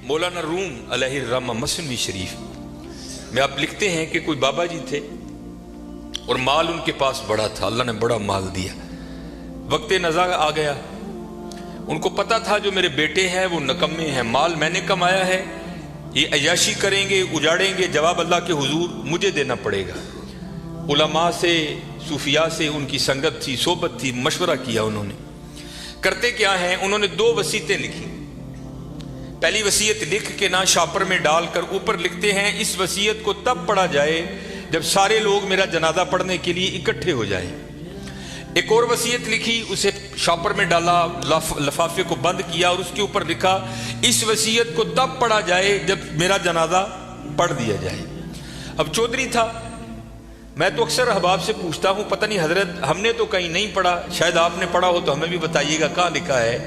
مولانا روم علیہ الرحمہ مثنوی شریف میں آپ لکھتے ہیں کہ کوئی بابا جی تھے اور مال ان کے پاس بڑا تھا، اللہ نے بڑا مال دیا. وقت نزاع آ گیا، ان کو پتا تھا جو میرے بیٹے ہیں وہ نکمے ہیں، مال میں نے کمایا ہے، یہ عیاشی کریں گے، اجاڑیں گے، جواب اللہ کے حضور مجھے دینا پڑے گا. علماء سے، صوفیاء سے ان کی سنگت تھی، صحبت تھی، مشورہ کیا. انہوں نے کرتے کیا ہیں، انہوں نے 2 وصیتیں لکھی. پہلی وصیت لکھ کے نہ شاپر میں ڈال کر اوپر لکھتے ہیں اس وصیت کو تب پڑھا جائے جب سارے لوگ میرا جنازہ پڑھنے کے لیے اکٹھے ہو جائیں. ایک اور وصیت لکھی، اسے شاپر میں ڈالا، لفافے کو بند کیا اور اس کے اوپر لکھا اس وصیت کو تب پڑھا جائے جب میرا جنازہ پڑھ دیا جائے. اب چودھری تھا، میں تو اکثر احباب سے پوچھتا ہوں پتہ نہیں حضرت ہم نے تو کہیں نہیں پڑھا، شاید آپ نے پڑھا ہو تو ہمیں بھی بتائیے گا، کہاں لکھا ہے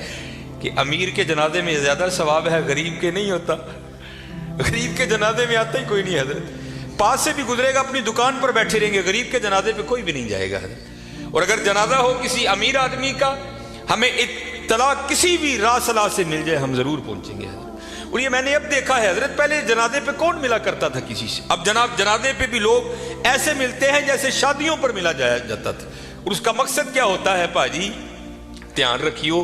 کہ امیر کے جنازے میں زیادہ ثواب ہے، غریب کے نہیں ہوتا. غریب کے جنازے میں آتا ہی کوئی نہیں حضرت، پاس سے بھی گزرے گا اپنی دکان پر بیٹھے رہیں گے، غریب کے جنازے پہ کوئی بھی نہیں جائے گا حضرت. اور اگر جنازہ ہو کسی امیر آدمی کا، ہمیں اطلاع کسی بھی راہ صلاح سے مل جائے ہم ضرور پہنچیں گے حضرت. اور یہ میں نے اب دیکھا ہے حضرت، پہلے جنازے پہ کون ملا کرتا تھا کسی سے، اب جناب جنازے پہ بھی لوگ ایسے ملتے ہیں جیسے شادیوں پر ملا جاتا تھا. اور اس کا مقصد کیا ہوتا ہے، پاجی دھیان رکھیو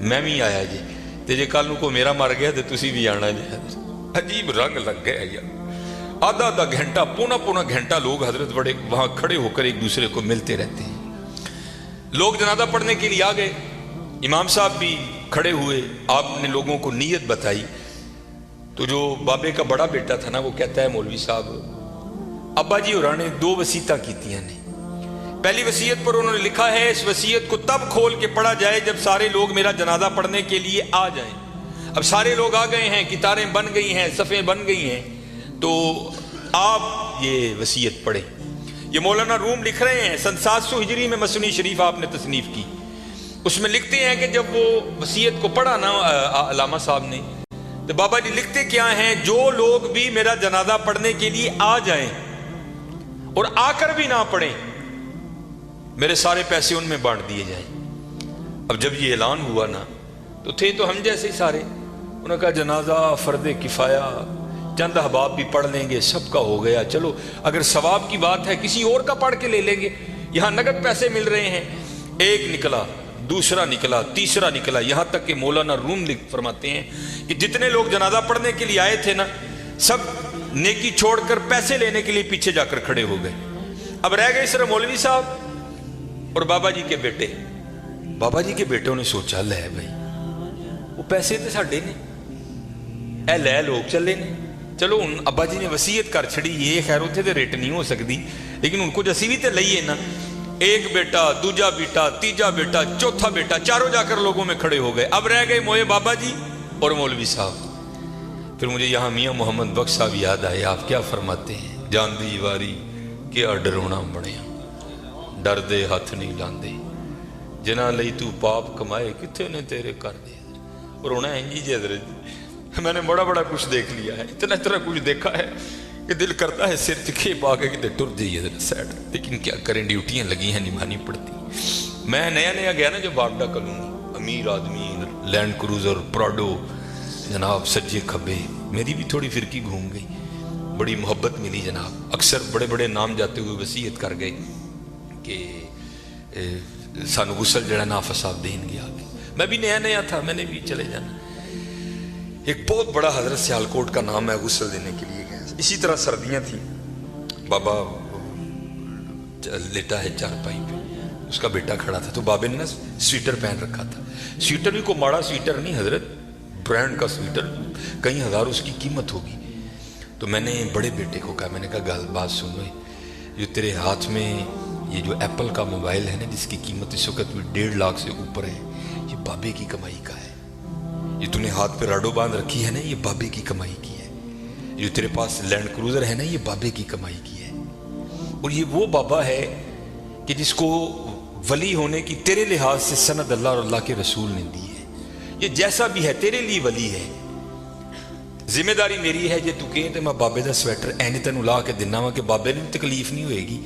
میں بھی آیا جی تے جے کل کو میرا مر گیا تو تسی بھی آنا جی. عجیب رنگ لگ گیا یار، آدھا گھنٹہ پونا گھنٹہ لوگ حضرت بڑے وہاں کھڑے ہو کر ایک دوسرے کو ملتے رہتے ہیں. لوگ جنازہ پڑھنے کے لیے آ گئے، امام صاحب بھی کھڑے ہوئے، آپ نے لوگوں کو نیت بتائی. تو جو بابے کا بڑا بیٹا تھا نا وہ کہتا ہے مولوی صاحب ابا جی اور نے 2 وصیتاں کیتیاں نے. پہلی وصیت پر انہوں نے لکھا ہے اس وصیت کو تب کھول کے پڑھا جائے جب سارے لوگ میرا جنازہ پڑھنے کے لیے آ جائیں. اب سارے لوگ آ گئے ہیں، قطاریں بن گئی ہیں، صفیں بن گئی ہیں، تو آپ یہ وصیت پڑھیں. یہ مولانا روم لکھ رہے ہیں، سن 700 ہجری میں مثنوی شریف آپ نے تصنیف کی. اس میں لکھتے ہیں کہ جب وہ وصیت کو پڑھا نا علامہ صاحب نے، تو بابا جی لکھتے کیا ہیں، جو لوگ بھی میرا جنازہ پڑھنے کے لیے آ جائیں اور آ کر بھی نہ پڑھیں میرے سارے پیسے ان میں بانٹ دیے جائیں. اب جب یہ اعلان ہوا نا تو تھے تو ہم جیسے ہی سارے، انہوں نے کہا جنازہ فرض کفایہ، چند احباب بھی پڑھ لیں گے، سب کا ہو گیا، چلو اگر ثواب کی بات ہے کسی اور کا پڑھ کے لے لیں گے، یہاں نقد پیسے مل رہے ہیں. ایک نکلا، دوسرا نکلا، تیسرا نکلا، یہاں تک کہ مولانا روم فرماتے ہیں کہ جتنے لوگ جنازہ پڑھنے کے لیے آئے تھے نا سب نیکی چھوڑ کر پیسے لینے کے لیے پیچھے جا کر کھڑے ہو گئے. اب رہ گئے صرف مولوی صاحب اور بابا جی کے بیٹے. بابا جی کے بیٹوں نے سوچا لے بھائی وہ پیسے تو ساڈے نے، اے لے لوگ چلے نے، چلو ان ابا جی نے وصیت کر چھڑی، یہ خیر اتنے تو ریٹ نہیں ہو سکتی لیکن ان کو جسی بھی تو لئیے نا. ایک بیٹا، دوجا بیٹا، تیجا بیٹا، چوتھا بیٹا، چاروں جا کر لوگوں میں کھڑے ہو گئے. اب رہ گئے موئے بابا جی اور مولوی صاحب. پھر مجھے یہاں میاں محمد بخش صاحب یاد آئے، آپ کیا فرماتے ہیں، جان دی واری کیا ڈرونا بنیا، ڈر دے ہاتھ نہیں لاندے، جنا لئی تو پاپ کمائے کتنے نے تیرے کر دے. اور ہونا ہے جی حضرت میں نے بڑا کچھ دیکھ لیا ہے، اتنا کچھ دیکھا ہے کہ دل کرتا ہے سر تکھے پا کے کہ ٹر جائیے حضرت سائڈ، لیکن کیا کریں ڈیوٹیاں لگی ہیں نبھانی پڑتی. میں نیا گیا نا جو باگڈا کلوں، امیر آدمی، لینڈ کروزر، پراڈو، جناب سجے کھبے، میری بھی تھوڑی فرقی گھوم گئی، بڑی محبت ملی جناب. اکثر بڑے نام جاتے ہوئے وصیت کر گئے کہ سانو غسل جڑا نافع صاحب دین گیا. میں بھی نیا تھا، میں نے بھی چلے جانا. ایک بہت بڑا حضرت سیالکوٹ کا نام ہے، غسل دینے کے لیے گیا. اسی طرح سردیاں تھیں، بابا لیٹا ہے چارپائی پہ، اس کا بیٹا کھڑا تھا، تو بابے نے نا سویٹر پہن رکھا تھا. سویٹر بھی کوئی ماڑا سویٹر نہیں حضرت، برانڈ کا سویٹر، کئی ہزار اس کی قیمت ہوگی. تو میں نے بڑے بیٹے کو کہا، میں نے کہا گل بات سنو، جو تیرے ہاتھ میں یہ جو ایپل کا موبائل ہے نا جس کی قیمت اس وقت بھی 1.5 لاکھ سے اوپر ہے، یہ بابے کی کمائی کا ہے. یہ تو نے ہاتھ پہ راڈو باندھ رکھی ہے نا، یہ بابے کی کمائی کی ہے. جو تیرے پاس لینڈ کروزر ہے نا، یہ بابے کی کمائی کی ہے. اور یہ وہ بابا ہے کہ جس کو ولی ہونے کی تیرے لحاظ سے سند اللہ اور اللہ کے رسول نے دی ہے. یہ جیسا بھی ہے تیرے لیے ولی ہے. ذمہ داری میری ہے جے تو کہیں تو میں بابے دا سویٹر اینی تینوں لا کے دینا وا کہ بابے نے تکلیف نہیں ہوئے گی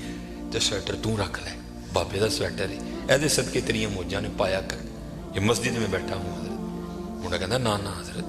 تو سویٹر تو رکھ لے، بابے دا سویٹر ہے، ایسے صدقے تیریاں موجاں نے پایا کر. یہ مسجد میں بیٹھا ہوں حضرت، انہوں نے کہا نا حضرت